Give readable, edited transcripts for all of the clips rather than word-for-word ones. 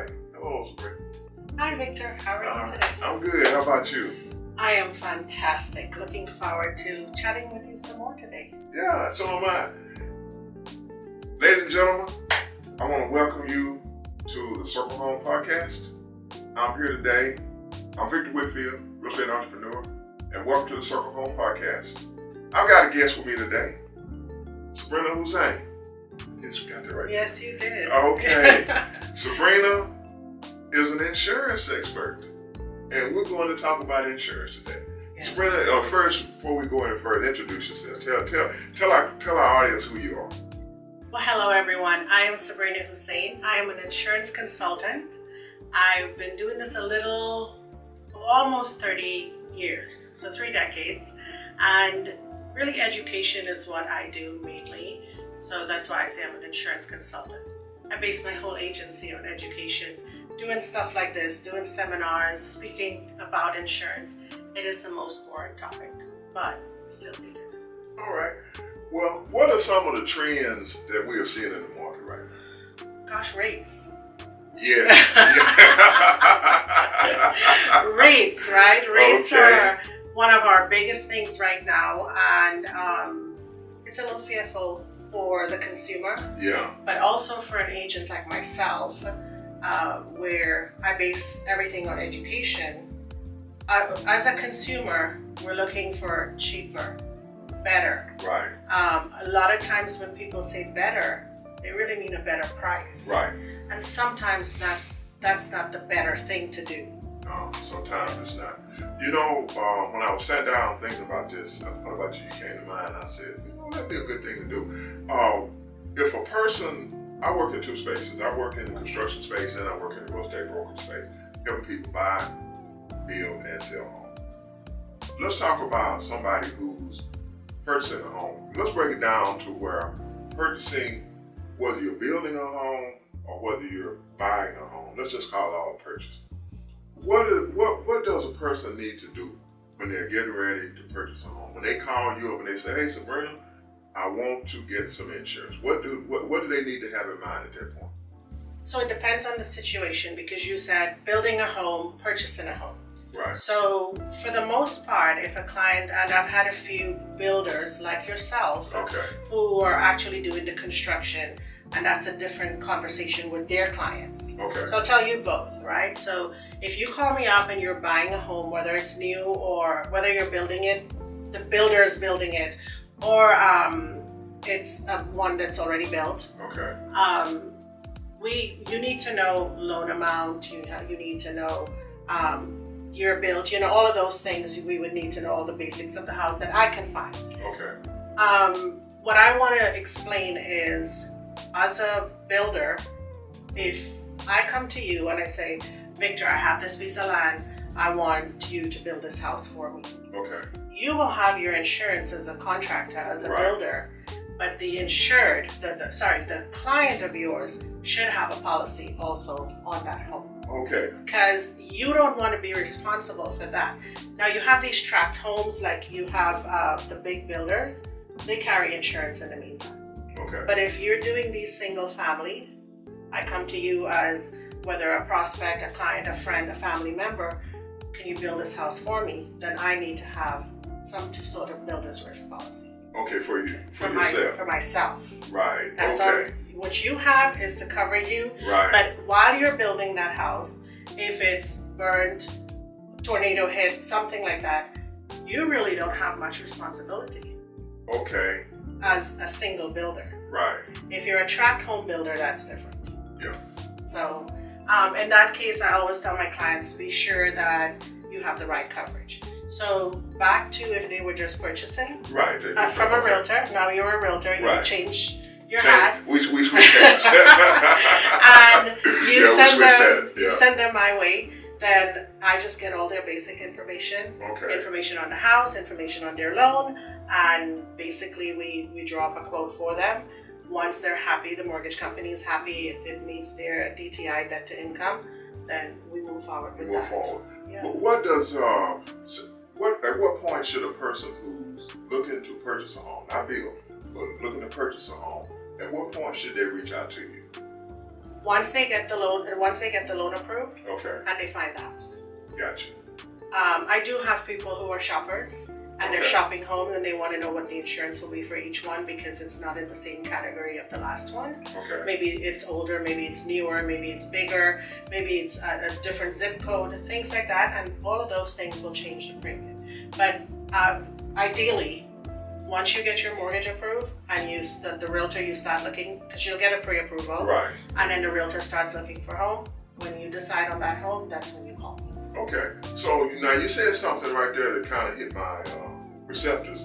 Hi. Hello, Sabrina. Hi, Victor. How are you today? I'm good. How about you? I am fantastic. Looking forward to chatting with you some more today. Yeah, so am I. Ladies and gentlemen, I want to welcome you to the Circle Home Podcast. I'm here today. I'm Victor Whitfield, real estate entrepreneur, and welcome to the Circle Home Podcast. I've got a guest with me today, Sabrina Hosein. You got that right? Yes, you did. Okay. Sabrina is an insurance expert, and we're going to talk about insurance today. Yeah. Sabrina, first, before we go any further, introduce yourself. Tell our audience who you are. Well, hello, everyone. I am Sabrina Hosein. I am an insurance consultant. I've been doing this almost 30 years, so 3 decades, and really education is what I do mainly. So that's why I say I'm an insurance consultant. I base my whole agency on education, doing stuff like this, doing seminars, speaking about insurance. It is the most boring topic, but still needed. All right. Well, what are some of the trends that we are seeing in the market right now? Gosh, rates. Yeah. Rates, right? Rates Okay. are one of our biggest things right now, and it's a little fearful for the consumer, Yeah. but also for an agent like myself, where I base everything on education. As a consumer, we're looking for cheaper, better. Right. A lot of times when people say better, they really mean a better price. Right. And sometimes that's not the better thing to do. No, sometimes it's not. You know, when I was sat down thinking about this, I thought about you came to mind, and I said, that'd be a good thing to do. If a person, I work in 2 spaces. I work in the construction space and I work in the real estate brokerage space, helping people buy, build, and sell homes. Let's talk about somebody who's purchasing a home. Let's break it down to where purchasing, whether you're building a home or whether you're buying a home, let's just call it all a purchase. What does a person need to do when they're getting ready to purchase a home? When they call you up and they say, hey, Sabrina, I want to get some insurance. What do they need to have in mind at that point? So it depends on the situation, because you said building a home, purchasing a home. Right. So for the most part, if a client, and I've had a few builders like yourself, Okay. who are actually doing the construction, and that's a different conversation with their clients. Okay. So I'll tell you both, right? So if you call me up and you're buying a home, whether it's new or whether you're building it, the builder is building it, or it's one that's already built. Okay. You need to know loan amount. You need to know year built. All of those things. We would need to know all the basics of the house that I can find. Okay. What I want to explain is, as a builder, if I come to you and I say, Victor, I have this piece of land, I want you to build this house for me. Okay. You will have your insurance as a contractor, as a Right. builder, but the insured, the client of yours should have a policy also on that home. Okay. Because you don't want to be responsible for that. Now you have these tract homes, like you have the big builders, they carry insurance in the meantime. Okay. But if you're doing these single family, I come to you as whether a prospect, a client, a friend, a family member, can you build this house for me? Then I need to have some sort of builder's risk policy. Okay, for you, for yourself. yourself. For myself. Right. That's Okay. what you have is to cover you. Right. But while you're building that house, if it's burned, tornado hit, something like that, you really don't have much responsibility Okay. as a single builder. Right. If you're a tract home builder, that's different. Yeah. So in that case, I always tell my clients, be sure that you have the right coverage. So back to if they were just purchasing. Right. From a realtor. Now you're a realtor, you Right. change your hat. We switched hats. And you Yeah. send them my way. Then I just get all their basic information. Okay. Information on the house, information on their loan, and basically we draw up a quote for them. Once they're happy, the mortgage company is happy, it meets their DTI, debt to income, then we move forward with that. Move forward. Yeah. But what does at what point should a person who's looking to purchase a home, not build, but looking to purchase a home, at what point should they reach out to you? Once they get the loan approved, Okay. and they find the house. Gotcha. I do have people who are shoppers and they're Okay. shopping home and they want to know what the insurance will be for each one because it's not in the same category of the last one. Okay. Maybe it's older, maybe it's newer, maybe it's bigger, maybe it's a different zip code, things like that, and all of those things will change the premium. But ideally, once you get your mortgage approved and the realtor, you start looking, because you'll get a pre-approval, Right. and then the realtor starts looking for home. When you decide on that home, that's when you call me. Okay. So now you said something right there that kind of hit my receptors.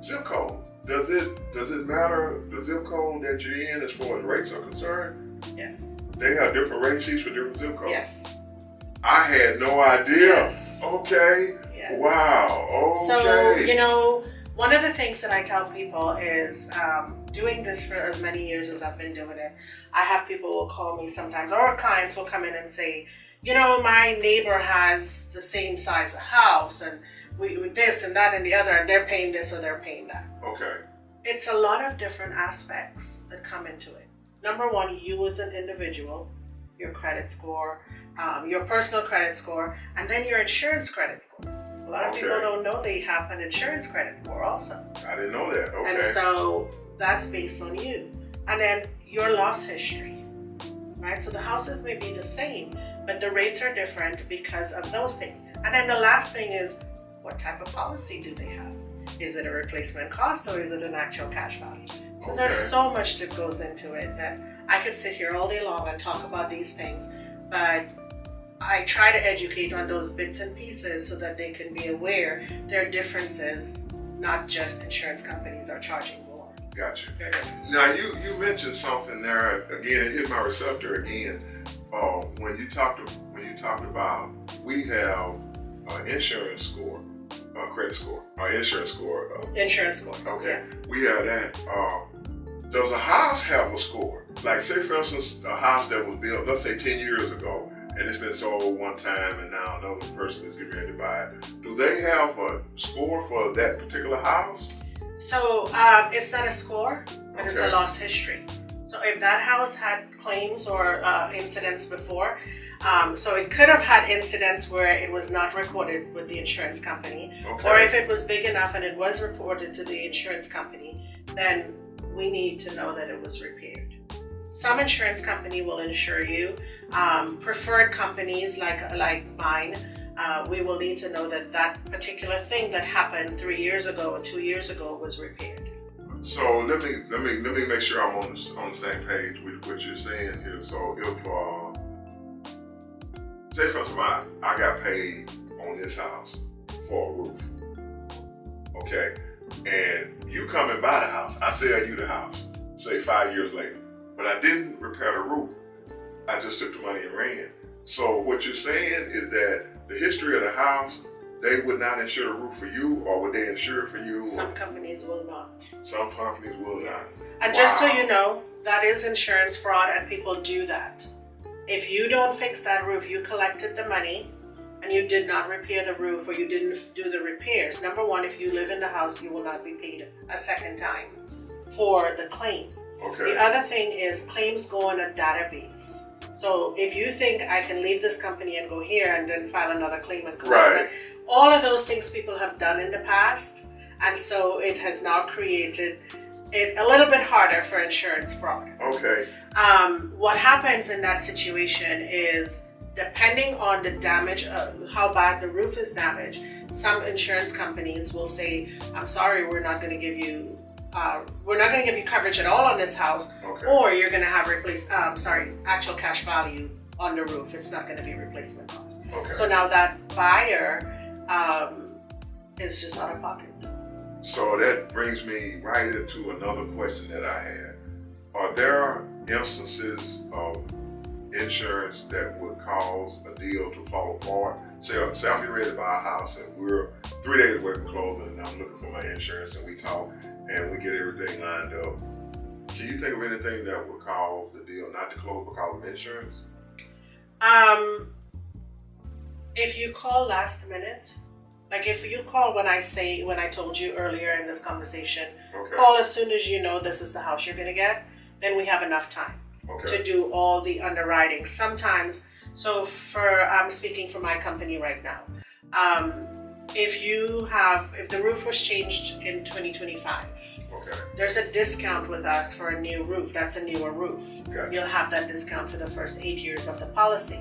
Zip code. Does it matter the zip code that you're in as far as rates are concerned? Yes. They have different rate sheets for different zip codes. Yes. I had no idea. Yes. Okay. Yes. Wow. Okay. So, one of the things that I tell people is doing this for as many years as I've been doing it, I have people will call me sometimes, or clients will come in and say, my neighbor has the same size of house, and we this and that and the other, and they're paying this or they're paying that. Okay. It's a lot of different aspects that come into it. Number one, you as an individual, your credit score, your personal credit score, and then your insurance credit score. A lot of people don't know they have an insurance credit score also. I didn't know that. Okay. And so that's based on you. And then your loss history, right? So the houses may be the same, but the rates are different because of those things. And then the last thing is, what type of policy do they have? Is it a replacement cost or is it an actual cash value? So there's so much that goes into it that I could sit here all day long and talk about these things, but I try to educate on those bits and pieces so that they can be aware there are differences, not just insurance companies are charging more. Gotcha. There are differences. Now you mentioned something there again. It hit my receptor again. When you talked about we have an insurance score, a credit score, or insurance score. Insurance score. Okay, Yeah. we have that. Does a house have a score? Like, say for instance, a house that was built, let's say 10 years ago, and it's been sold one time, and now another person is getting ready to buy it. Do they have a score for that particular house? So it's not a score, but it's a loss history. So if that house had claims or incidents before, so it could have had incidents where it was not recorded with the insurance company, or if it was big enough and it was reported to the insurance company, then we need to know that it was repaired. Some insurance company will insure you. Preferred companies like mine, we will need to know that that particular thing that happened 3 years ago or 2 years ago was repaired. So let me make sure I'm on the same page with what you're saying here. So if say for instance I got paid on this house for a roof, okay, and you come and buy the house, I sell you the house, say 5 years later, but I didn't repair the roof. I just took the money and ran. So what you're saying is that the history of the house, they would not insure the roof for you, or would they insure it for you? Some companies will not. Some companies will not. And just so you know, that is insurance fraud and people do that. If you don't fix that roof, you collected the money and you did not repair the roof or you didn't do the repairs. Number one, if you live in the house, you will not be paid a second time for the claim. Okay. The other thing is claims go on a database. So if you think I can leave this company and go here and then file another claim and collect it, all of those things people have done in the past, and so it has now created it a little bit harder for insurance fraud. Okay. What happens in that situation is, depending on the damage, how bad the roof is damaged, some insurance companies will say, "I'm sorry, we're not going to give you coverage at all on this house, or you're going to have actual cash value on the roof. It's not going to be replacement cost." Okay. So now that buyer is just out of pocket. So that brings me right into another question that I had. Are there instances of insurance that would cause a deal to fall apart? Say I'm getting ready to buy a house and we're 3 days away from closing, and I'm looking for my insurance, and we talk and we get everything lined up. Can you think of anything that would cause the deal not to close because of insurance? If you call last minute, like if you call when I told you earlier in this conversation, call as soon as you know this is the house you're going to get, then we have enough time. Okay. to do all the underwriting. Sometimes, so I'm speaking for my company right now. If the roof was changed in 2025, Okay. there's a discount with us for a new roof. That's a newer roof. Gotcha. You'll have that discount for the first 8 years of the policy.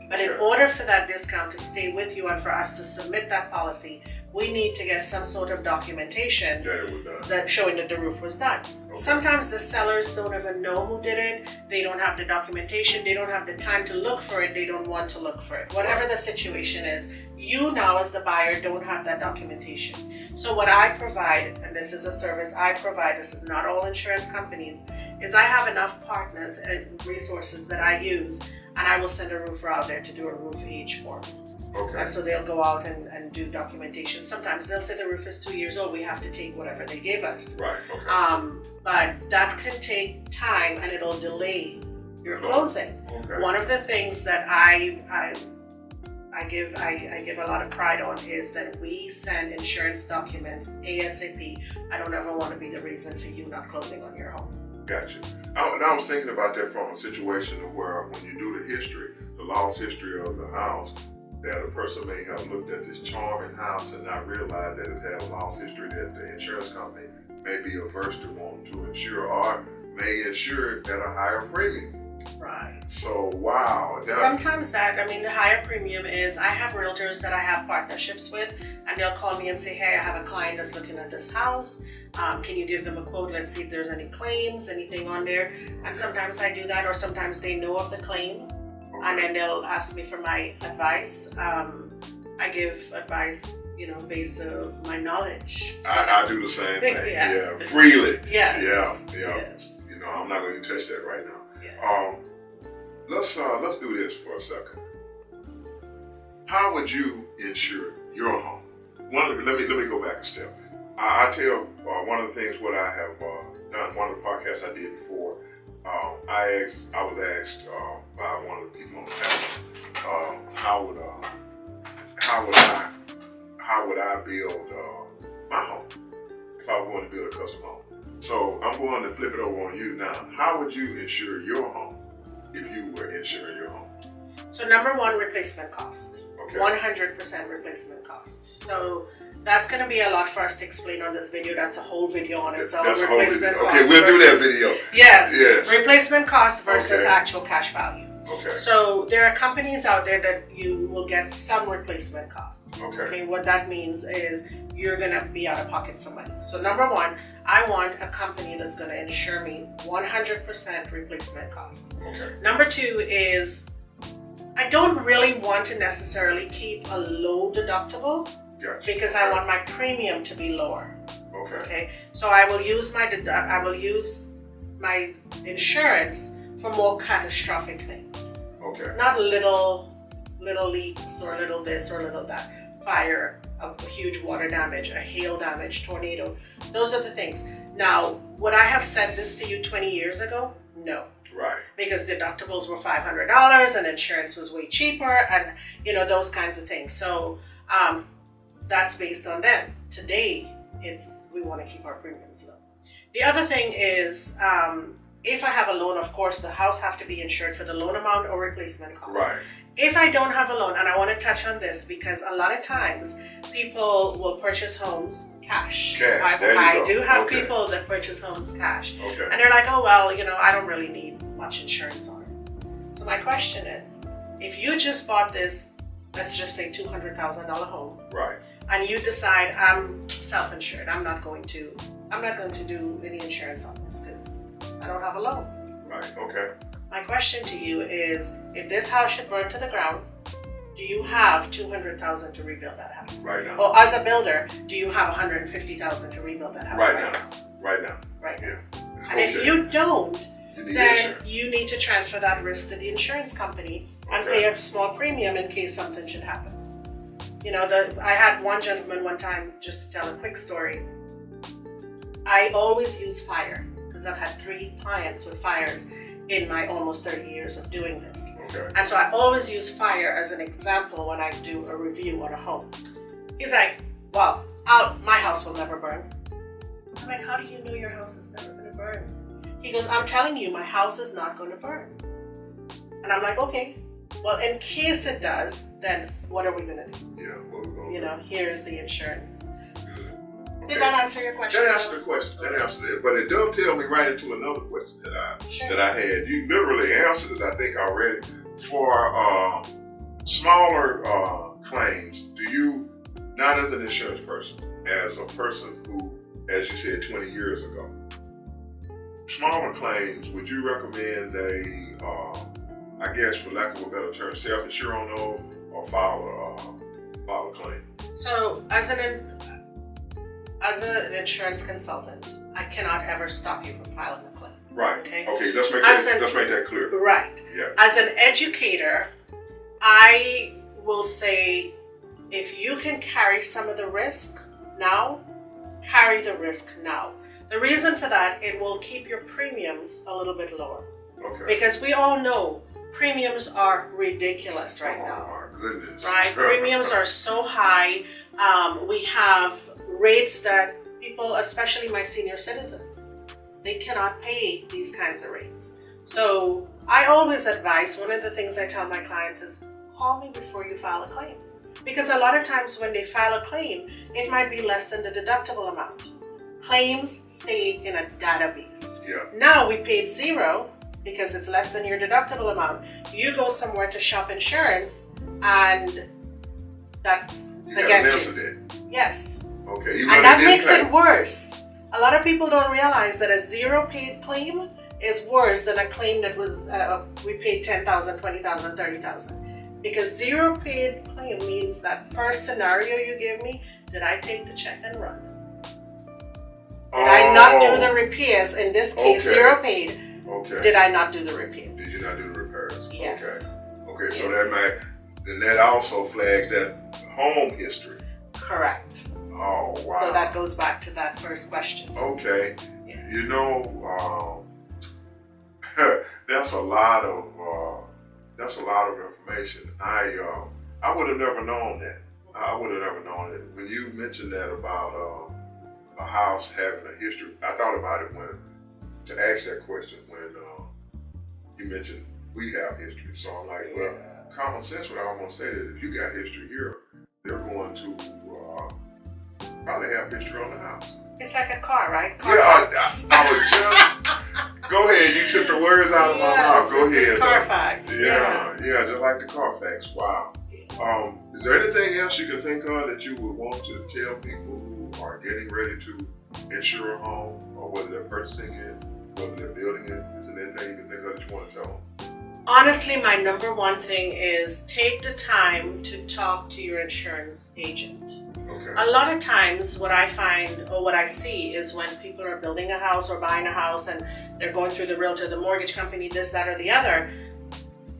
But in Okay. order for that discount to stay with you and for us to submit that policy, we need to get some sort of documentation That it was done. that showing that the roof was done. Okay. Sometimes the sellers don't even know who did it. They don't have the documentation. They don't have the time to look for it. They don't want to look for it. Whatever the situation is, you now as the buyer don't have that documentation. So what I provide, and this is a service I provide, this is not all insurance companies, is I have enough partners and resources that I use, and I will send a roofer out there to do a roof age form. Okay. And so they'll go out and do documentation. Sometimes they'll say the roof is 2 years old. We have to take whatever they gave us. Right. Okay. But that can take time and it'll delay your closing. Okay. One of the things that I give a lot of pride on is that we send insurance documents ASAP. I don't ever want to be the reason for you not closing on your home. Gotcha. I was thinking about that from a situation where when you do the lost history of the house, that a person may have looked at this charming house and not realized that it had a lost history that the insurance company may be averse to wanting to insure or may insure it at a higher premium. Right. So, wow. Sometimes the higher premium is, I have realtors that I have partnerships with, and they'll call me and say, hey, I have a client that's looking at this house. Can you give them a quote? Let's see if there's any claims, anything on there. And sometimes I do that, or sometimes they know of the claim, and then they'll ask me for my advice. I give advice, based on my knowledge. I do the same thing. Yeah. Freely. Yes. Yeah. Yes. I'm not going to touch that right now. Yeah. Let's do this for a second. How would you insure your home? Let me go back a step. I tell one of the things what I have done. One of the podcasts I did before. I was asked by one of the people on the panel, how would I build my home if I wanted to build a custom home? So I'm going to flip it over on you now. How would you insure your home if you were insuring your home? So number one, replacement cost. Okay. 100% replacement cost. So that's going to be a lot for us to explain on this video. That's a whole video on its own. That's a whole Replacement video. cost. Okay, we'll do that video. Yes. Replacement cost versus Okay. actual cash value. Okay. So there are companies out there that you will get some replacement cost. Okay. What that means is you're going to be out of pocket some money. So number one, I want a company that's going to insure me 100% replacement cost. Okay. Number two is I don't really want to necessarily keep a low deductible Gotcha. because I want my premium to be lower. Okay. Okay, so I will use my insurance for more catastrophic things, Okay. not little leaks or little this or little that. Fire, a huge water damage, a hail damage, tornado. Those are the things. Now, would I have said this to you 20 years ago? No. Right. Because deductibles were $500 and insurance was way cheaper, and those kinds of things. So that's based on then. Today, we want to keep our premiums low. The other thing is, if I have a loan, of course, the house have to be insured for the loan amount or replacement cost. Right. If I don't have a loan, and I want to touch on this because a lot of times people will purchase homes cash. I do have people that purchase homes cash. Okay. And they're like, oh, well, I don't really need much insurance on it. So my question is, if you just bought this, let's just say $200,000 home, Right. and you decide I'm self-insured, I'm not going to do any insurance on this because I don't have a loan. Right. Okay. My question to you is, if this house should burn to the ground, do you have $200,000 to rebuild that house? Right now. Or as a builder, do you have $150,000 to rebuild that house Right now. Right now. Right now. Yeah. And if you don't, you need then insurance. you need to transfer that risk to the insurance company and Okay. pay a small premium in case something should happen. I had one gentleman one time, just to tell a quick story. I always use fire because I've had 3 clients with fires in my almost 30 years of doing this. Okay. And so I always use fire as an example when I do a review on a home. He's like, well, my house will never burn. I'm like, how do you know your house is never going to burn? He goes, I'm telling you, my house is not going to burn. And I'm like, okay, well, in case it does, then what are we going to do? Yeah, what we're going You to know, here's the insurance. Good. Okay. Did that answer your question? That answered the question. That answered it. But it dovetailed me right into another question Sure. that I had. You literally answered it, I think, already. For smaller claims, do you, not as an insurance person, as a person who, as you said, 20 years ago, smaller claims, would you recommend they, I guess for lack of a better term, self-insure on those or file a claim? So as an insurance consultant, I cannot ever stop you from filing a claim. Right. Okay. Okay. Let's make that clear. Right. Yeah. As an educator, I will say, if you can carry some of the risk now, carry the risk now. The reason for that, it will keep your premiums a little bit lower. Okay. Because we all know premiums are ridiculous right now. Oh my goodness. Right? Premiums are so high. We have rates that people, especially my senior citizens, they cannot pay these kinds of rates. So I always advise, one of the things I tell my clients is, call me before you file a claim. Because a lot of times when they file a claim, it might be less than the deductible amount. Claims stay in a database. Yeah. Now we paid zero because it's less than your deductible amount. You go somewhere to shop insurance and that's against you. Okay. Yes. And that makes it worse. A lot of people don't realize that a zero paid claim is worse than a claim that was we paid $10,000, $20,000, $30,000. Because zero paid claim means that first scenario you gave me, did I take the check and run? Did I not do the repairs? In this case, zero paid. Okay. Did I not do the repairs? Did you not do the repairs? Yes. Okay, so that also flags that home history. Correct. Oh, wow. So that goes back to that first question. Okay. Yeah. You know, that's a lot of information. I would have never known that. I would have never known it. When you mentioned that about a house having a history, I thought about it to ask that question when you mentioned we have history. So I'm like, well, common sense would almost say that if you got history here, they're going to probably have history on the house. It's like a car, right? I was just, go ahead, you took the words out of my mouth. Go ahead. Carfax. Yeah, just like the Carfax. Wow. Is there anything else you can think of that you would want to tell people who are getting ready to insure a home, or whether they're purchasing it, whether they're building it? Is there anything you can think of that you want to tell them? Honestly, my number one thing is take the time to talk to your insurance agent. Okay. A lot of times what I find or what I see is when people are building a house or buying a house and they're going through the realtor, the mortgage company, this, that, or the other,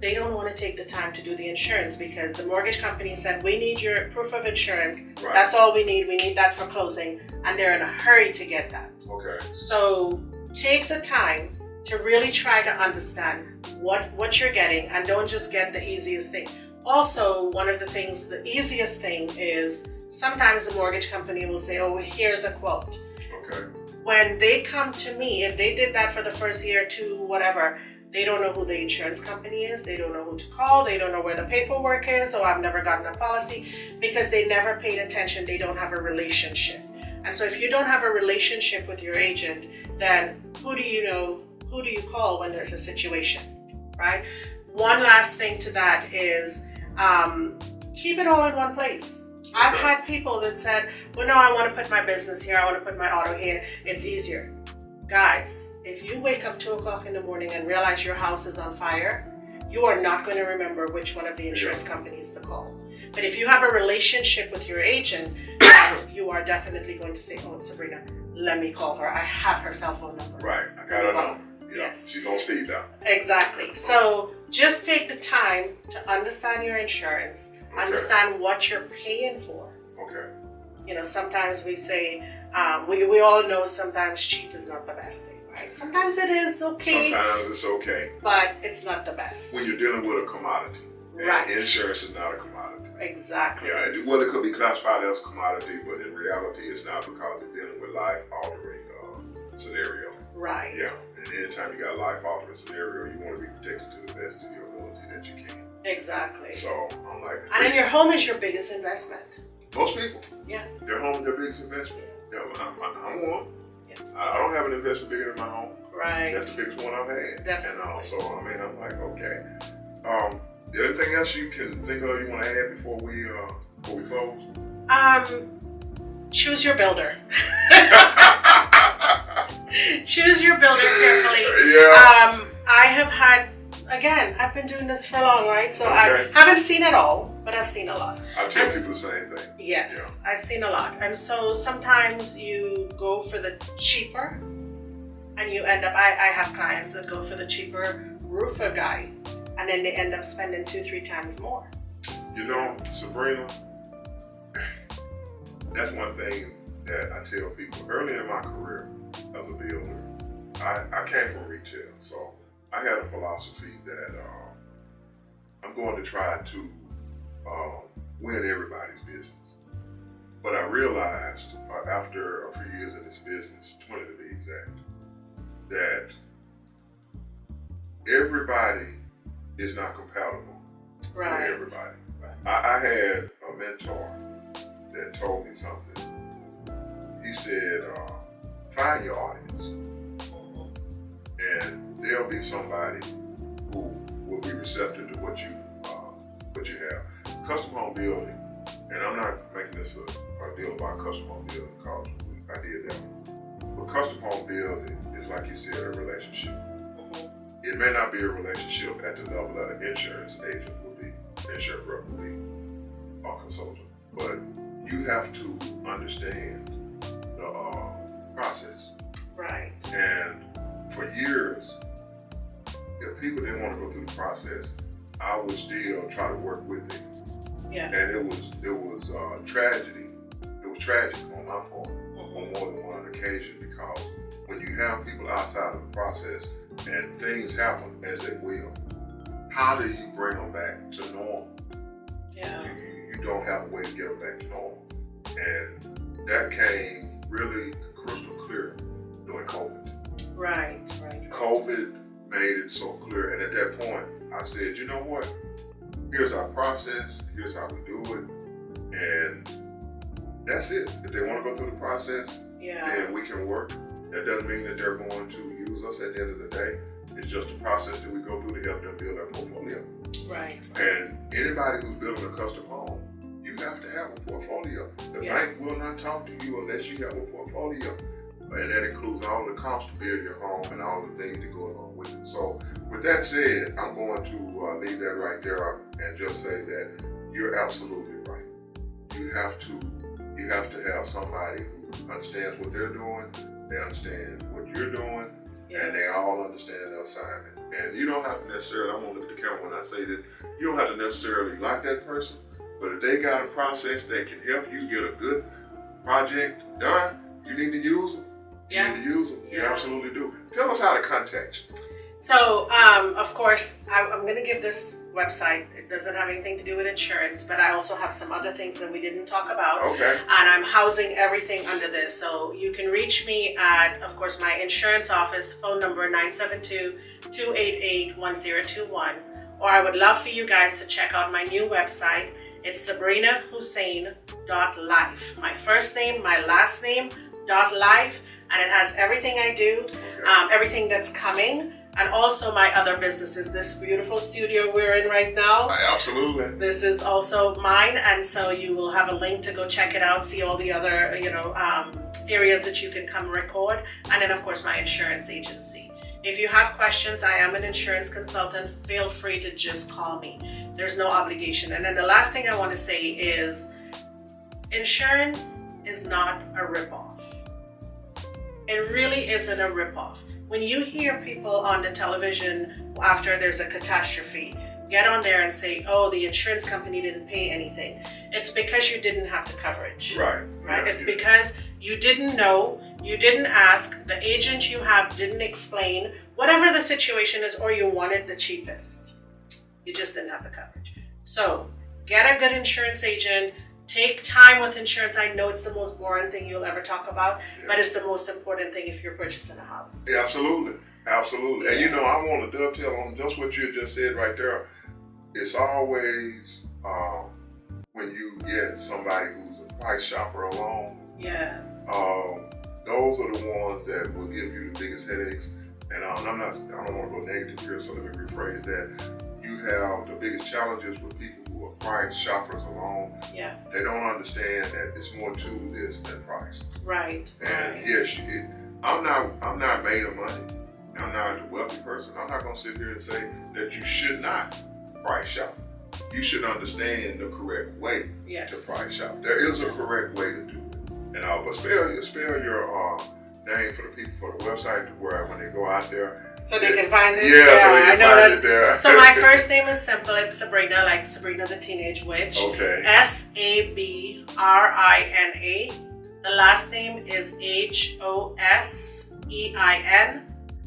they don't want to take the time to do the insurance because the mortgage company said, we need your proof of insurance. Right. That's all we need. We need that for closing. And they're in a hurry to get that. Okay. So take the time to really try to understand what you're getting and don't just get the easiest thing. Also, one of the things, the easiest thing is sometimes the mortgage company will say, oh, here's a quote. Okay. When they come to me, if they did that for the first year, two, whatever, they don't know who the insurance company is. They don't know who to call. They don't know where the paperwork is. Oh, I've never gotten a policy because they never paid attention. They don't have a relationship. And so if you don't have a relationship with your agent, then who do you know? Who do you call when there's a situation, right? One last thing to that is keep it all in one place. I've had people that said, well, no, I want to put my business here. I want to put my auto here. It's easier. Guys, if you wake up 2 o'clock in the morning and realize your house is on fire, you are not going to remember which one of the insurance companies to call. But if you have a relationship with your agent, you are definitely going to say, oh, it's Sabrina. Let me call her. I have her cell phone number. Right. I got her number. Yes. She's on speed dial. Exactly. So just take the time to understand your insurance, understand what you're paying for. Okay. You know, sometimes we say, we all know sometimes cheap is not the best thing, right? Sometimes it is okay. Sometimes it's okay. But it's not the best. When you're dealing with a commodity. Right. And insurance is not a commodity. Exactly. Yeah, well, it could be classified as a commodity, but in reality it's not because it's dealing with life-altering scenarios. Right. Yeah, And anytime you got a life-altering scenario, you want to be protected to the best of your ability that you can. Exactly. So I'm like, and then your home is your biggest investment. Most people, yeah, their home is their biggest investment. Yeah, I'm one. Yeah. I don't have an investment bigger than my home. Right. That's the biggest one I've had. Definitely. And so I mean, I'm like, okay. Anything else you can think of you want to add before we close? Choose your builder. Choose your builder carefully. Yeah. I have had, again, I've been doing this for long, right? So Okay. I haven't seen it all, but I've seen a lot. I tell people the same thing. Yes, I've seen a lot. And so sometimes you go for the cheaper and you end up, I have clients that go for the cheaper roofer guy and then they end up spending 2-3 times more. You know, Sabrina, that's one thing that I tell people. Early in my career as a builder, I came from retail, so I had a philosophy that I'm going to try to win everybody's business. But I realized after a few years in this business, 20 to be exact, that everybody is not compatible with everybody. I had a mentor that told me something. He said, find your audience. And there'll be somebody who will be receptive to what you have. Custom home building, and I'm not making this a deal about custom home building because I did that one. But custom home building is, like you said, a relationship. It may not be a relationship at the level that an insurance agent would be, insurance rep would be, or consultant. But you have to understand the process. Right. And for years, if people didn't want to go through the process, I would still try to work with them. Yeah. And it was tragedy. It was tragic on my part on more than one occasion, because when you have people outside of the process and things happen as they will, how do you bring them back to normal? Yeah. You don't have a way to get them back to normal. And that came really crystal clear during COVID. Right. COVID made it so clear. And at that point, I said, you know what? Here's our process. Here's how we do it. And that's it. If they want to go through the process, then we can work. That doesn't mean that they're going to use us at the end of the day. It's just a process that we go through to help them build their portfolio. Right. And anybody who's building a custom home, you have to have a portfolio. The bank will not talk to you unless you have a portfolio. And that includes all the costs to build your home and all the things that go along with it. So with that said, I'm going to leave that right there and just say that you're absolutely right. You have to have somebody who understands what they're doing, they understand what you're doing, and they all understand the assignment. And you don't have to necessarily, I'm gonna look at the camera when I say this, you don't have to necessarily like that person, but if they got a process that can help you get a good project done, you need to use them. You need to use them. You absolutely do. Tell us how to contact you. So, of course, I'm going to give this website. It doesn't have anything to do with insurance, but I also have some other things that we didn't talk about. Okay. And I'm housing everything under this. So you can reach me at, of course, my insurance office, phone number 972-288-1021. Or I would love for you guys to check out my new website. It's sabrinahosein.life. My first name, my last name, .life. And it has everything I do, everything that's coming, and also my other businesses. This beautiful studio we're in right now. Absolutely. This is also mine, and so you will have a link to go check it out, see all the other, areas that you can come record, and then of course my insurance agency. If you have questions, I am an insurance consultant. Feel free to just call me. There's no obligation. And then the last thing I want to say is, insurance is not a ripoff. It really isn't a ripoff. When you hear people on the television after there's a catastrophe get on there and say, oh, the insurance company didn't pay anything, it's because you didn't have the coverage. Right. It's because you didn't know, you didn't ask, the agent you have didn't explain, whatever the situation is, or you wanted the cheapest. You just didn't have the coverage. So get a good insurance agent. Take time with insurance. I know it's the most boring thing you'll ever talk about, but it's the most important thing if you're purchasing a house. Yeah, absolutely. Absolutely. Yes. And you know, I want to dovetail on just what you just said right there. It's always when you get somebody who's a price shopper along, Yes. those are the ones that will give you the biggest headaches. And I don't want to go negative here, so let me rephrase that. You have the biggest challenges with people who are price shoppers alone. Yeah. They don't understand that it's more to this than price. Right. And right. yes, I'm not made of money. I'm not a wealthy person. I'm not going to sit here and say that you should not price shop. You should understand the correct way Yes. to price shop. There is a correct way to do it. And but spell your name for the people for the website where when they go out there. So they can find it? Yeah, so they can find it there. So my first name is simple. It's Sabrina, like Sabrina the Teenage Witch. Okay. Sabrina. The last name is Hosein.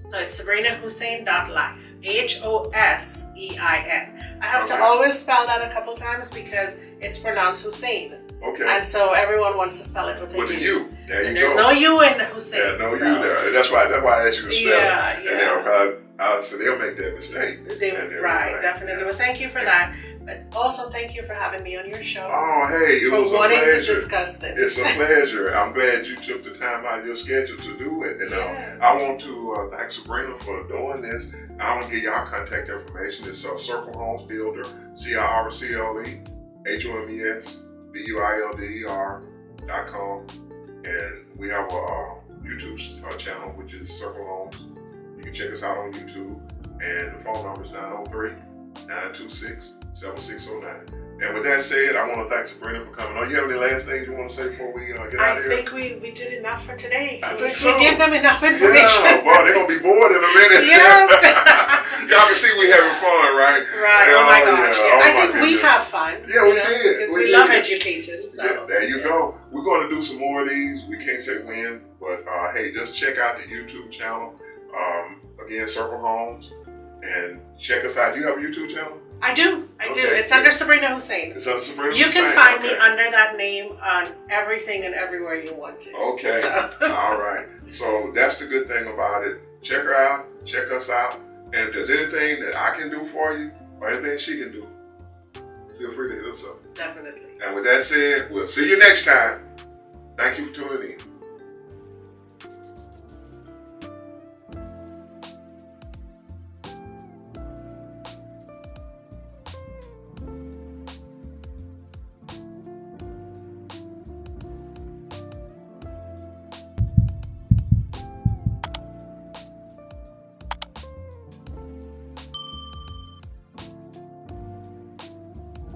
So it's SabrinaHosein.life. Hosein. I have to always spell that a couple times because it's pronounced Hussein. Okay. And so everyone wants to spell it with a U. There you and go. there's no U in Hussein. Yeah, no U there. That's why I asked you to spell Yeah, it. yeah. And so they'll make that mistake. Right, definitely. Well, thank you for that. But also thank you for having me on your show. Oh, hey, it was a wanting pleasure. to discuss this. It's a pleasure. I'm glad you took the time out of your schedule to do it. And Yes. I want to thank Sabrina for doing this. I want to give y'all contact information. It's Circle Homes Builder, CIRCLEHOMESBUILDER.com. And we have a YouTube channel, which is Circle Homes. You can check us out on YouTube. And the phone number is 903-926-7609. And with that said, I want to thank Sabrina for coming on. You have any last things you want to say before we get out of here? I think we did enough for today. I think we so. gave them enough information. Yeah, well, they're going to be bored in a minute. Yes. Y'all can see we having fun, right? Right. Oh my gosh. Yeah. Yeah. Oh I my think we goodness. have fun. Yeah, we did. Because We we love did. educating. So. Yeah, there you go. We're going to do some more of these. We can't say when, but hey, just check out the YouTube channel. Again, Circle Homes. And check us out. Do you have a YouTube channel? I do. Okay. It's under Sabrina Hosein. It's under Sabrina You can Hosein. find me Okay. under that name on everything and everywhere you want to. Okay. So. All right. So that's the good thing about it. Check her out. Check us out. And if there's anything that I can do for you or anything she can do, feel free to hit us up. Definitely. And with that said, we'll see you next time. Thank you for tuning in.